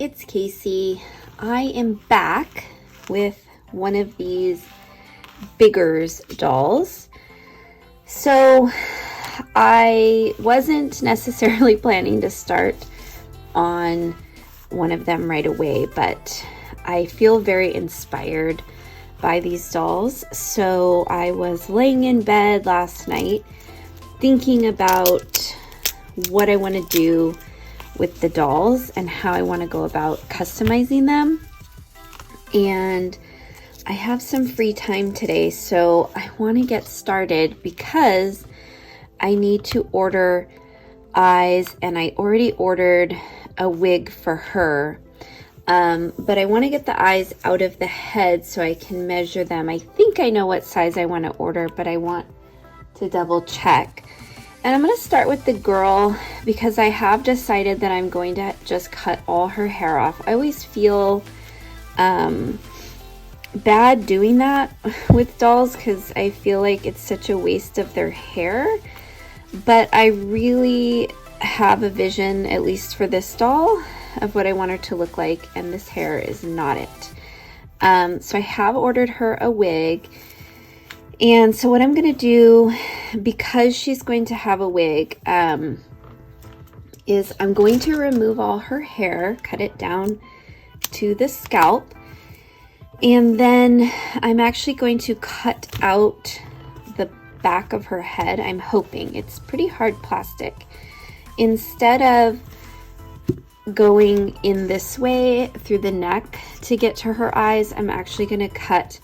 it's Casey. I am back with one of these Biggers dolls. So I wasn't necessarily planning to start on one of them right away, but I feel very inspired by these dolls. So I was laying in bed last night thinking about what I want to do with the dolls and how I want to go about customizing them. And I have some free time today, so I want to get started because I need to order eyes, and I already ordered a wig for her. But I want to get the eyes out of the head so I can measure them. I think I know what size I want to order, but I want to double check. And I'm going to start with the girl because I have decided that I'm going to just cut all her hair off. I always feel bad doing that with dolls because I feel like it's such a waste of their hair. But I really have a vision, at least for this doll, of what I want her to look like, and this hair is not it. So I have ordered her a wig. And so what I'm going to do, because she's going to have a wig, is I'm going to remove all her hair, cut it down to the scalp, and then I'm actually going to cut out the back of her head. I'm hoping. It's pretty hard plastic. Instead of going in this way through the neck to get to her eyes, I'm actually going to cut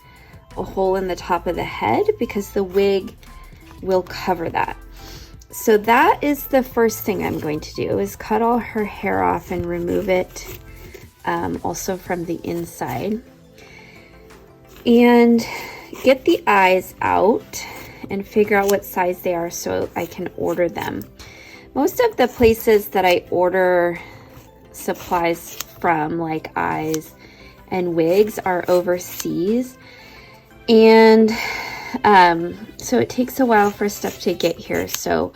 a hole in the top of the head because the wig will cover that. So that is the first thing I'm going to do, is cut all her hair off and remove it also from the inside, and get the eyes out and figure out what size they are so I can order them. Most of the places that I order supplies from, like eyes and wigs, are overseas. And so it takes a while for stuff to get here, so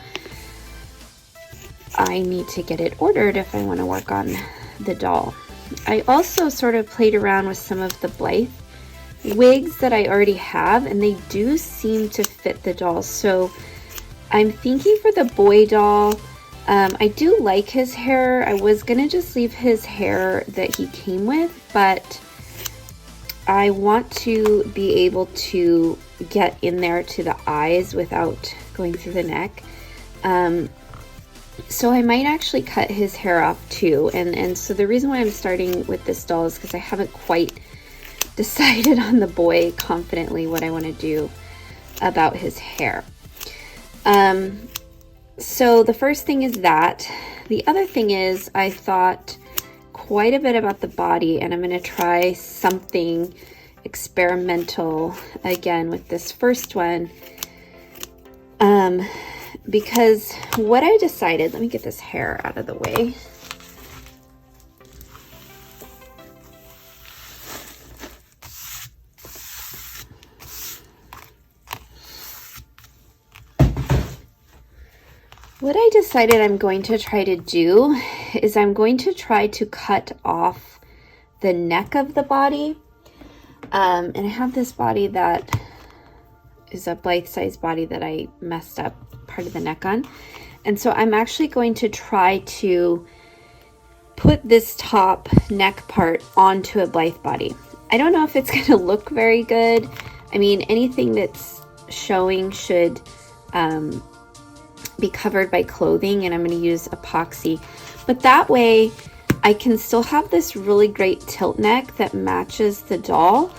I need to get it ordered if I want to work on the doll. I also sort of played around with some of the Blythe wigs that I already have, and they do seem to fit the doll. So I'm thinking for the boy doll, I do like his hair. I was gonna just leave his hair that he came with, but I want to be able to get in there to the eyes without going through the neck. So I might actually cut his hair off too. And so the reason why I'm starting with this doll is because I haven't quite decided on the boy confidently what I want to do about his hair. So the first thing is that. The other thing is I thought quite a bit about the body, and I'm going to try something experimental again with this first one, because what I decided, let me get this hair out of the way. What I decided I'm going to try to do is I'm going to try to cut off the neck of the body. And I have this body that is a Blythe size body that I messed up part of the neck on. And so I'm actually going to try to put this top neck part onto a Blythe body. I don't know if it's going to look very good. I mean, anything that's showing should be covered by clothing, and I'm going to use epoxy. But that way I can still have this really great tilt neck that matches the doll,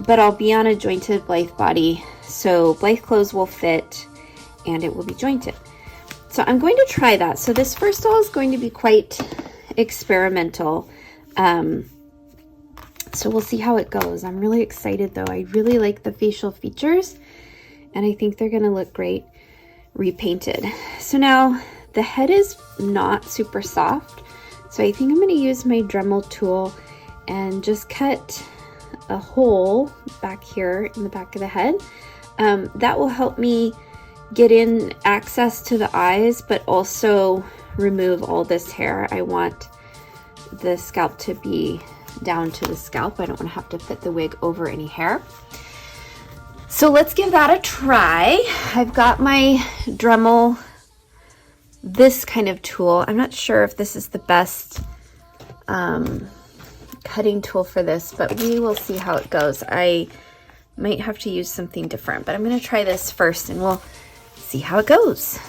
but I'll be on a jointed Blythe body, so Blythe clothes will fit and it will be jointed. So I'm going to try that. So this first doll is going to be quite experimental. So we'll see how it goes. I'm really excited though. I really like the facial features, and I think they're going to look great repainted. So now the head is not super soft, so I think I'm going to use my Dremel tool and just cut a hole back here in the back of the head. That will help me get in access to the eyes, but also remove all this hair. I want the scalp to be down to the scalp. I don't want to have to fit the wig over any hair. So let's give that a try. I've got my Dremel, this kind of tool. I'm not sure if this is the best cutting tool for this, but we will see how it goes. I might have to use something different, but I'm going to try this first and we'll see how it goes.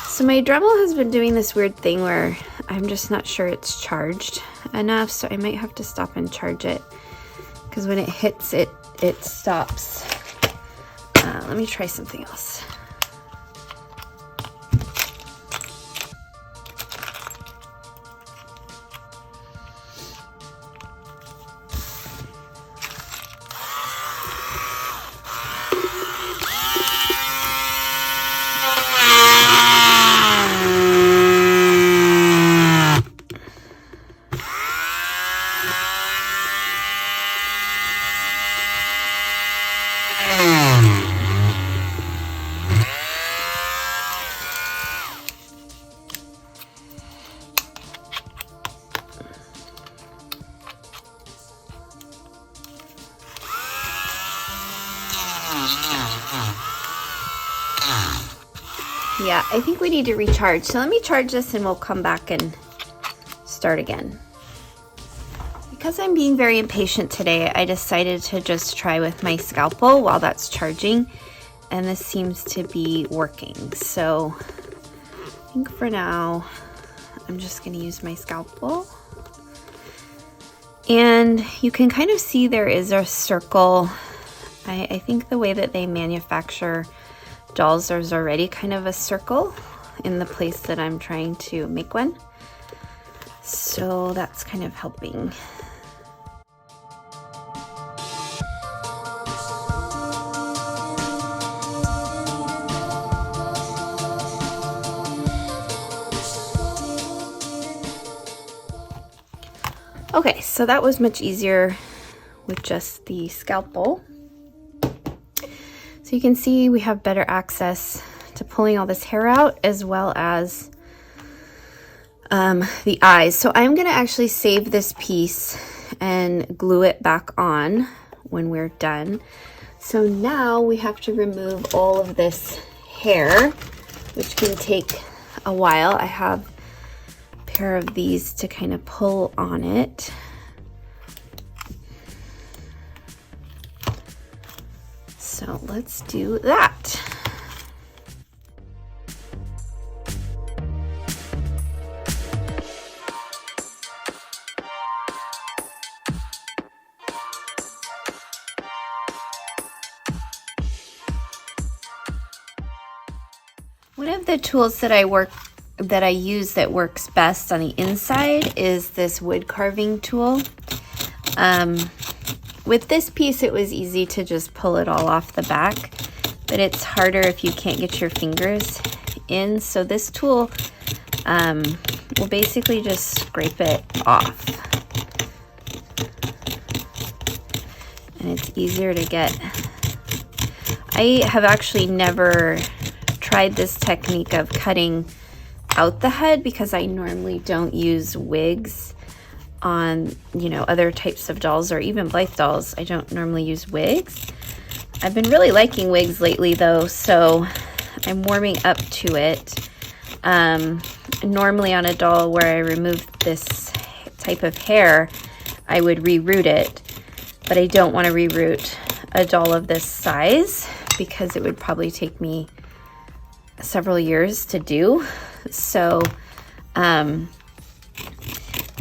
So my Dremel has been doing this weird thing where I'm just not sure it's charged enough, so I might have to stop and charge it, because when it hits it, it stops. Let me try something else. Yeah, I think we need to recharge. So let me charge this and we'll come back and start again. Because I'm being very impatient today, I decided to just try with my scalpel while that's charging, and this seems to be working. So I think for now, I'm just gonna use my scalpel. And you can kind of see there is a circle. I think the way that they manufacture dolls, there's already kind of a circle in the place that I'm trying to make one. So that's kind of helping. Okay, so that was much easier with just the scalpel. So you can see we have better access to pulling all this hair out, as well as the eyes. So I'm gonna actually save this piece and glue it back on when we're done. So now we have to remove all of this hair, which can take a while. I have a pair of these to kind of pull on it. So let's do that. One of the tools that I use that works best on the inside is this wood carving tool. With this piece, it was easy to just pull it all off the back, but it's harder if you can't get your fingers in. So this tool will basically just scrape it off. And it's easier to get. I have actually never tried this technique of cutting out the head because I normally don't use wigs on, you know, other types of dolls or even Blythe dolls. I don't normally use wigs. I've been really liking wigs lately though, so I'm warming up to it. Normally on a doll where I remove this type of hair, I would reroot it, but I don't want to reroot a doll of this size because it would probably take me several years to do. So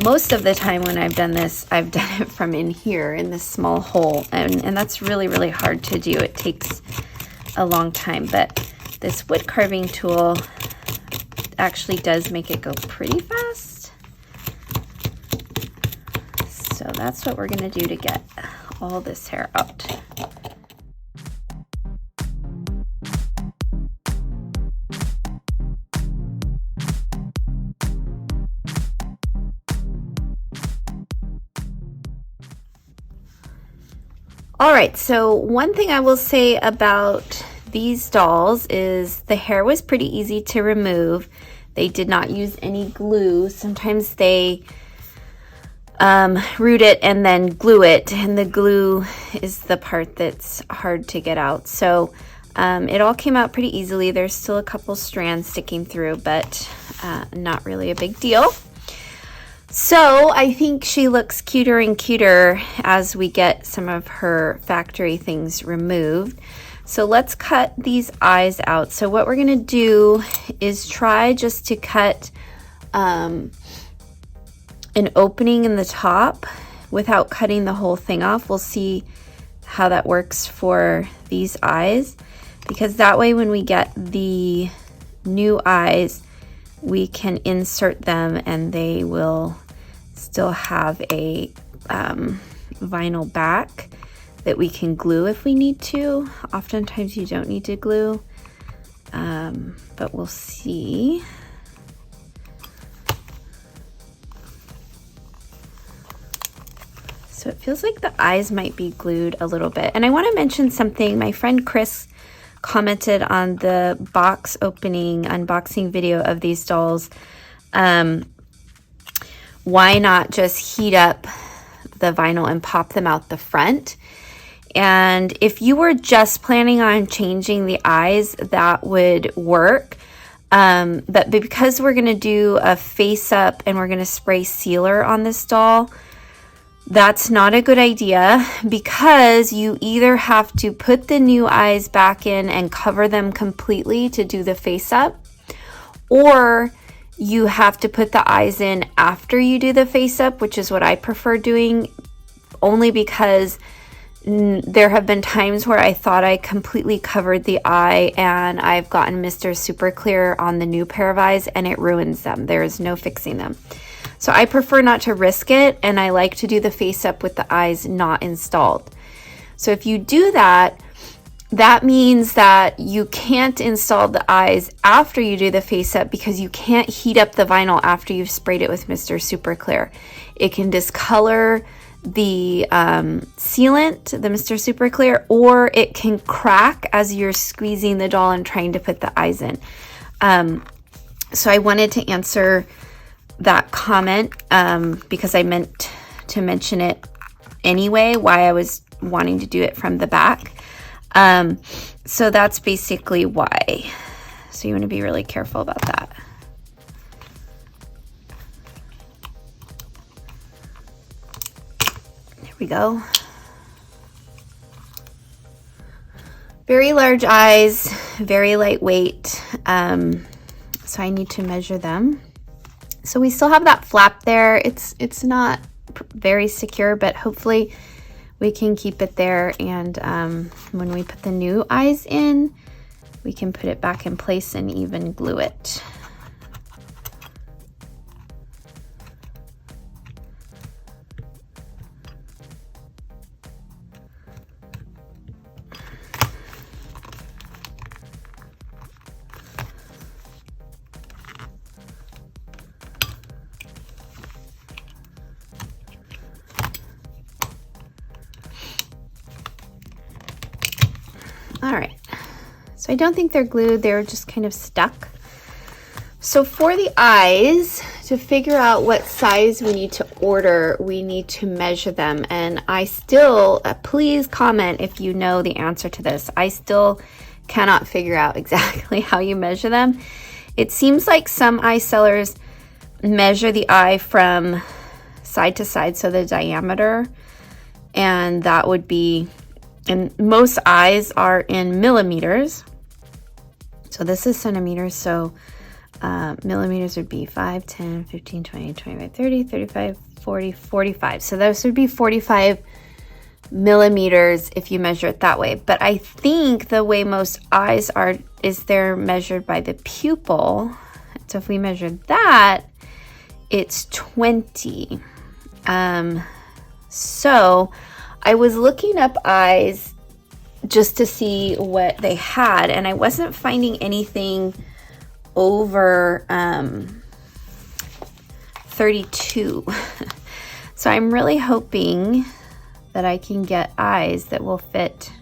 most of the time when I've done this, I've done it from in here in this small hole, and that's really, really hard to do. It takes a long time, but this wood carving tool actually does make it go pretty fast. So that's what we're gonna do to get all this hair out. All right, so one thing I will say about these dolls is the hair was pretty easy to remove. They did not use any glue. Sometimes they root it and then glue it, and the glue is the part that's hard to get out. So it all came out pretty easily. There's still a couple strands sticking through, but not really a big deal. So I think she looks cuter and cuter as we get some of her factory things removed. So let's cut these eyes out. So what we're gonna do is try just to cut an opening in the top without cutting the whole thing off. We'll see how that works for these eyes, because that way when we get the new eyes, we can insert them and they will still have a vinyl back that we can glue if we need to. Oftentimes you don't need to glue, but we'll see. So it feels like the eyes might be glued a little bit. And I want to mention something. My friend Chris commented on the box opening unboxing video of these dolls. Why not just heat up the vinyl and pop them out the front? And if you were just planning on changing the eyes, that would work. But because we're going to do a face up and we're going to spray sealer on this doll, that's not a good idea, because you either have to put the new eyes back in and cover them completely to do the face up, or you have to put the eyes in after you do the face up, which is what I prefer doing, only because there have been times where I thought I completely covered the eye and I've gotten Mr. Super Clear on the new pair of eyes and it ruins them. There is no fixing them. So I prefer not to risk it, and I like to do the face up with the eyes not installed. So if you do that, that means that you can't install the eyes after you do the face up, because you can't heat up the vinyl after you've sprayed it with Mr. Super Clear. It can discolor the sealant, the Mr. Super Clear, or it can crack as you're squeezing the doll and trying to put the eyes in. So I wanted to answer that comment because I meant to mention it anyway, why I was wanting to do it from the back. So that's basically why. So you want to be really careful about that. There we go. Very large eyes, very lightweight. So I need to measure them. So we still have that flap there. It's not very secure, but hopefully we can keep it there. And when we put the new eyes in, we can put it back in place and even glue it. All right, so I don't think they're glued, they're just kind of stuck. So for the eyes, to figure out what size we need to order, we need to measure them. And I still, please comment if you know the answer to this. I still cannot figure out exactly how you measure them. It seems like some eye sellers measure the eye from side to side, so the diameter, and that would be, and most eyes are in millimeters. So this is centimeters, so millimeters would be 5, 10, 15, 20, 25, 30, 35, 40, 45. So this would be 45 millimeters if you measure it that way. But I think the way most eyes are is they're measured by the pupil. So if we measure that, it's 20. So I was looking up eyes just to see what they had, and I wasn't finding anything over 32. So I'm really hoping that I can get eyes that will fit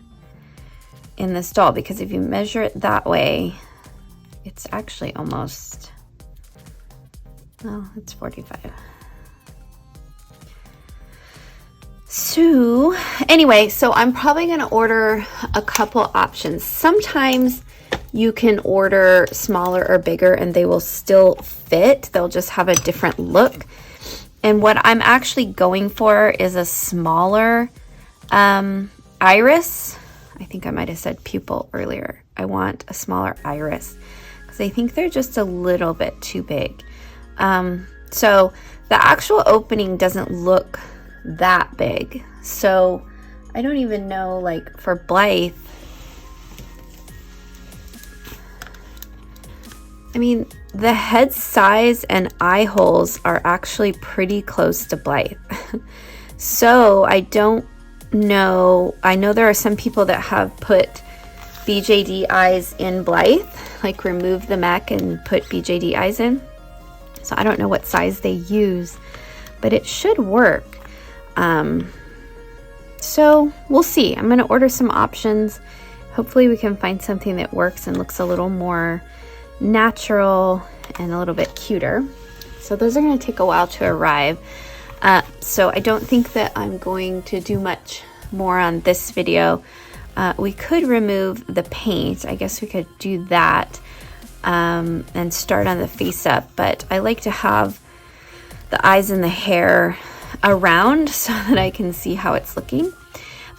in this doll, because if you measure it that way, it's actually almost, well, it's 45. So anyway, so I'm probably going to order a couple options. Sometimes you can order smaller or bigger and they will still fit. They'll just have a different look. And what I'm actually going for is a smaller iris. I think I might have said pupil earlier. I want a smaller iris because I think they're just a little bit too big. So the actual opening doesn't look that big. So I don't even know, like for Blythe, I mean, the head size and eye holes are actually pretty close to Blythe. So I don't know. I know there are some people that have put BJD eyes in Blythe, like remove the mech and put BJD eyes in. So I don't know what size they use, but it should work. So we'll see. I'm going to order some options. Hopefully we can find something that works and looks a little more natural and a little bit cuter. So those are going to take a while to arrive. So I don't think that I'm going to do much more on this video. We could remove the paint. I guess we could do that and start on the face up, but I like to have the eyes and the hair around so that I can see how it's looking.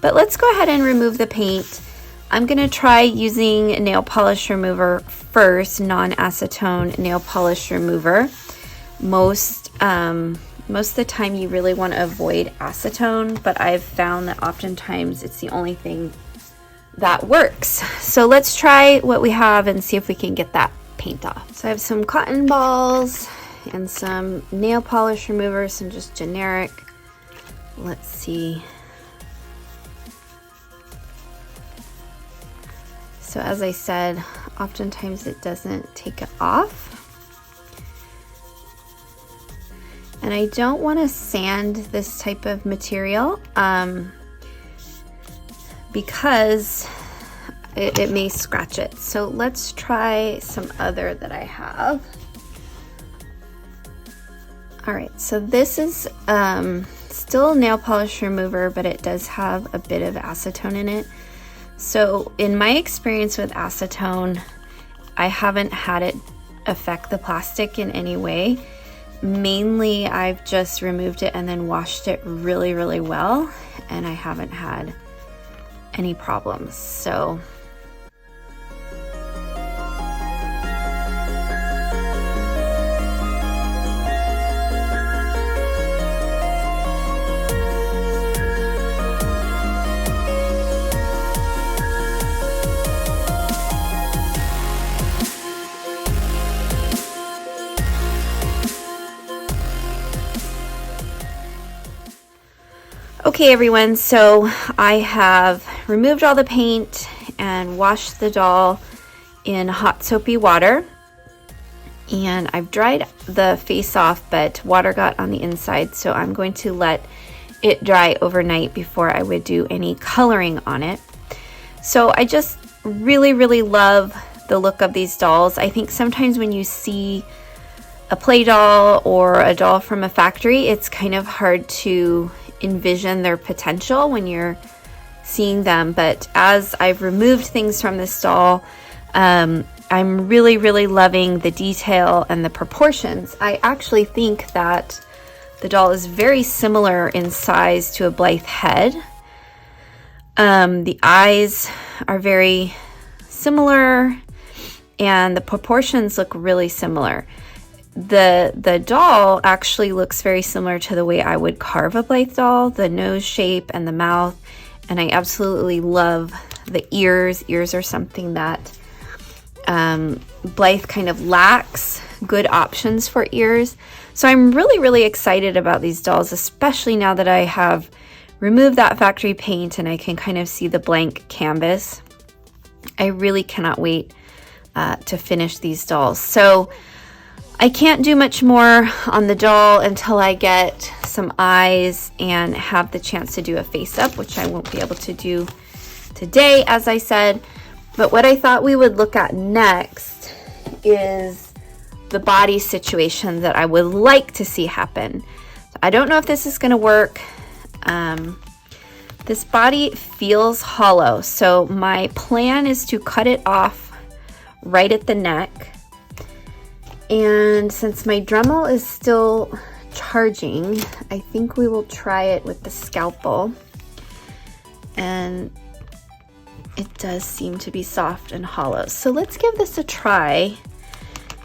But let's go ahead and remove the paint. I'm going to try using nail polish remover first, non-acetone nail polish remover. Most of the time you really want to avoid acetone, but I've found that oftentimes it's the only thing that works. So let's try what we have and see if we can get that paint off. So I have some cotton balls and some nail polish remover, some just generic. Let's see. So as I said, oftentimes it doesn't take it off. And I don't want to sand this type of material because it may scratch it. So let's try some other that I have. All right, so this is still nail polish remover, but it does have a bit of acetone in it. So in my experience with acetone, I haven't had it affect the plastic in any way. Mainly, I've just removed it and then washed it really, really well, and I haven't had any problems. So okay, everyone, so I have removed all the paint and washed the doll in hot soapy water, and I've dried the face off, but water got on the inside, so I'm going to let it dry overnight before I would do any coloring on it. So I just really, really love the look of these dolls. I think sometimes when you see a play doll or a doll from a factory, it's kind of hard to envision their potential when you're seeing them, but as I've removed things from this doll, I'm really, really loving the detail and the proportions. I actually think that the doll is very similar in size to a Blythe head. The eyes are very similar and the proportions look really similar. The doll actually looks very similar to the way I would carve a Blythe doll, the nose shape and the mouth, and I absolutely love the ears. Ears are something that Blythe kind of lacks good options for ears. So I'm really, really excited about these dolls, especially now that I have removed that factory paint and I can kind of see the blank canvas. I really cannot wait to finish these dolls. So I can't do much more on the doll until I get some eyes and have the chance to do a face up, which I won't be able to do today, as I said. But what I thought we would look at next is the body situation that I would like to see happen. So I don't know if this is going to work. This body feels hollow, so my plan is to cut it off right at the neck. And since my Dremel is still charging, I think we will try it with the scalpel. And it does seem to be soft and hollow. So let's give this a try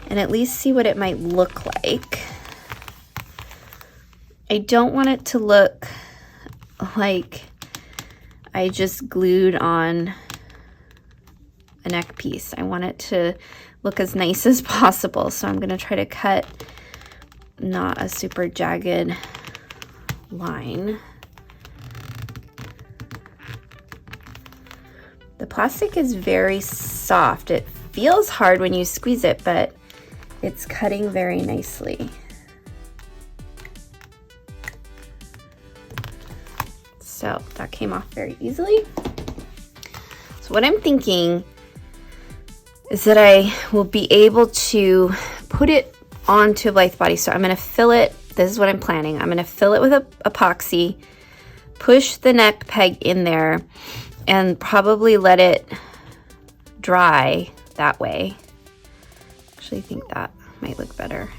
and at least see what it might look like. I don't want it to look like I just glued on a neck piece. I want it to look as nice as possible. So I'm going to try to cut not a super jagged line. The plastic is very soft. It feels hard when you squeeze it, but it's cutting very nicely. So that came off very easily. So what I'm thinking is that I will be able to put it onto Blythe body. So I'm going to fill it. This is what I'm planning. I'm going to fill it with epoxy, push the neck peg in there, and probably let it dry that way. Actually, I think that might look better.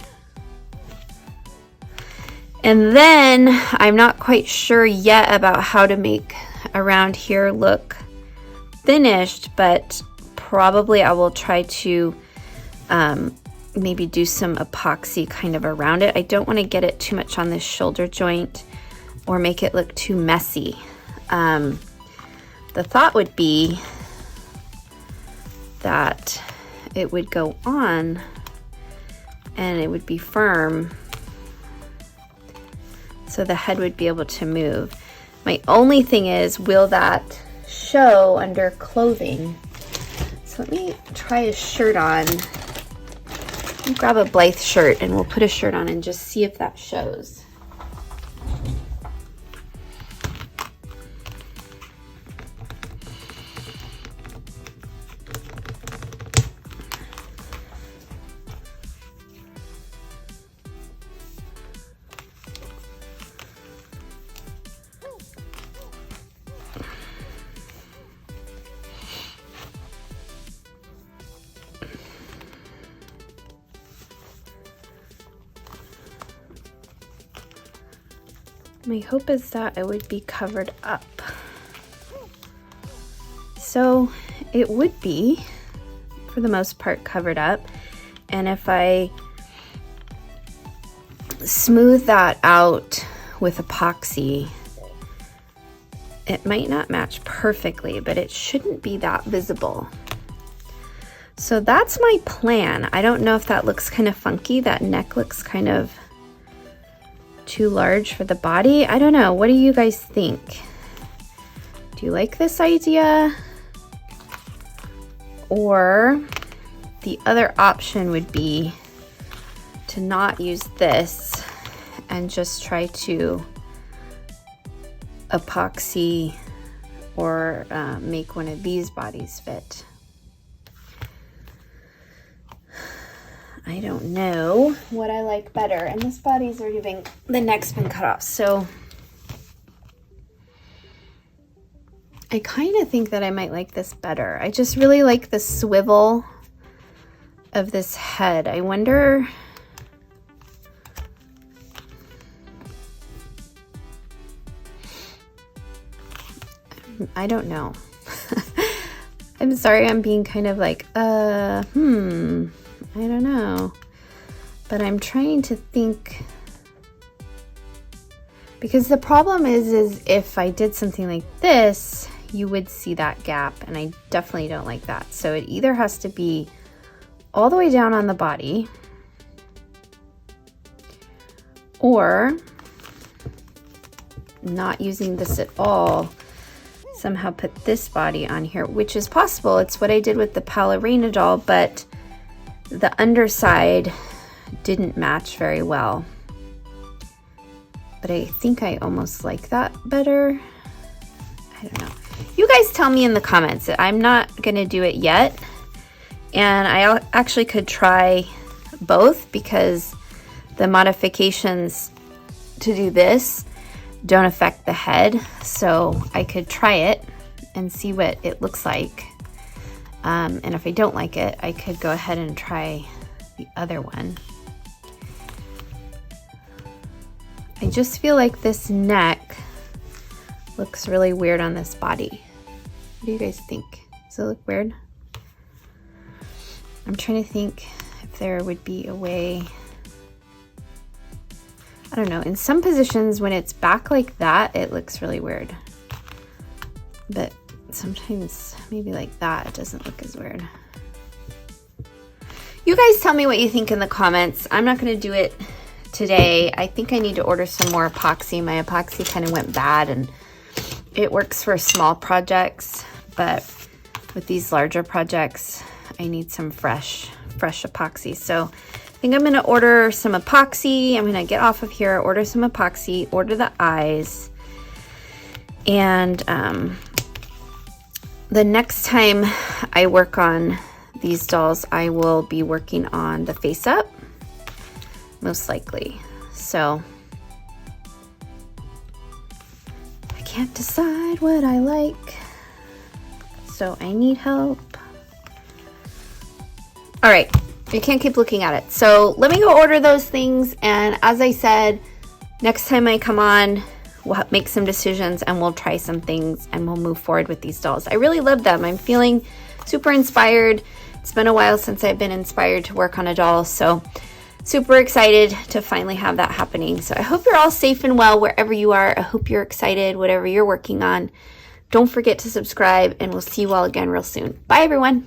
And then I'm not quite sure yet about how to make around here look finished, but probably I will try to maybe do some epoxy kind of around it. I don't want to get it too much on this shoulder joint or make it look too messy. The thought would be that it would go on and it would be firm so the head would be able to move. My only thing is, will that show under clothing? So let me try a shirt on. Let me grab a Blythe shirt and we'll put a shirt on and just see if that shows. My hope is that it would be covered up. So it would be, for the most part, covered up. And if I smooth that out with epoxy, it might not match perfectly, but it shouldn't be that visible. So that's my plan. I don't know if that looks kind of funky. That neck looks kind of too large for the body. I don't know. What do you guys think? Do you like this idea? Or the other option would be to not use this and just try to epoxy or make one of these bodies fit. I don't know what I like better. And this body's already been, the neck's been cut off. So I kind of think that I might like this better. I just really like the swivel of this head. I wonder, I don't know. I'm sorry, I'm being kind of like, I don't know, but I'm trying to think, because the problem is if I did something like this, you would see that gap, and I definitely don't like that. So it either has to be all the way down on the body, or not using this at all, somehow put this body on here, which is possible. It's what I did with the ballerina doll, but the underside didn't match very well. But I think I almost like that better. I don't know. You guys tell me in the comments. I'm not gonna do it yet. And I actually could try both because the modifications to do this don't affect the head. So I could try it and see what it looks like. And if I don't like it, I could go ahead and try the other one. I just feel like this neck looks really weird on this body. What do you guys think? Does it look weird? I'm trying to think if there would be a way. I don't know. In some positions, when it's back like that, it looks really weird. But sometimes maybe like that, it doesn't look as weird. You guys tell me what you think in the comments. I'm not going to do it today. I think I need to order some more epoxy. My epoxy kind of went bad, and it works for small projects, but with these larger projects, I need some fresh epoxy. So I think I'm going to order some epoxy. I'm going to get off of here, order some epoxy, order the eyes, and the next time I work on these dolls, I will be working on the face up, most likely. So I can't decide what I like, so I need help. All right, I can't keep looking at it. So let me go order those things. And as I said, next time I come on, we'll make some decisions and we'll try some things and we'll move forward with these dolls. I really love them. I'm feeling super inspired. It's been a while since I've been inspired to work on a doll. So super excited to finally have that happening. So I hope you're all safe and well wherever you are. I hope you're excited, whatever you're working on. Don't forget to subscribe, and we'll see you all again real soon. Bye, everyone.